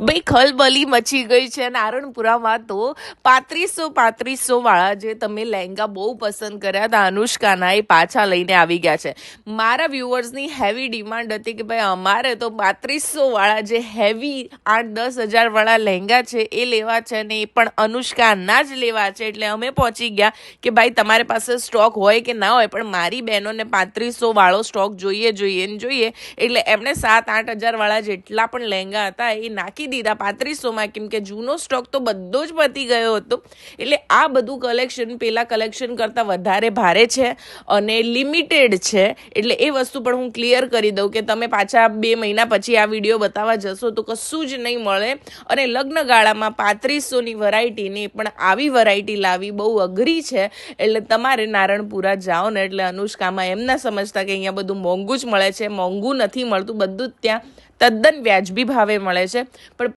ભાઈ ખલબલી મચી ગઈ છે નારણપુરામાં તો 3500 વાળા જે તમે લહેંગા બહુ પસંદ કર્યા હતા અનુષ્કાના એ પાછા લઈને આવી ગયા છે. મારા વ્યુઅર્સની હેવી ડિમાન્ડ હતી કે ભાઈ અમારે તો 3500 વાળા જે હેવી 8-10 હજાર વાળા લહેંગા છે એ લેવા છે ને એ પણ અનુષ્કાના જ લેવા છે. એટલે અમે પહોંચી ગયા કે ભાઈ તમારી પાસે સ્ટોક હોય કે ના હોય પણ મારી બહેનોને 3500 વાળો સ્ટોક જોઈએ. એટલે એમણે 7-8 હજાર વાળા જેટલા પણ લહેંગા હતા એ નાખી દીધા 3500માં, કેમ કે જૂનો સ્ટોક તો બધો જ પતી ગયો હતો. એટલે આ બધું કલેક્શન પેલા કલેક્શન કરતાં વધારે ભારે છે અને લિમિટેડ છે. એટલે એ વસ્તુ પણ હું ક્લિયર કરી દઉં કે તમે પાછા 2 મહિના પછી આ વિડીયો બતાવવા જશો તો કશું જ નહીં મળે. અને લગ્નગાળામાં 3500ની વેરાયટીની પણ આવી વેરાયટી લાવી બહુ અઘરી છે. એટલે તમારે નારણપુરા જાઓ ને એટલે અનુષ્કામાં એમ ના સમજતા કે અહીંયા બધું મોંઘું જ મળે છે. મોંઘું નથી મળતું, બધું જ ત્યાં તદ્દન વ્યાજબી ભાવે મળે છે. પણ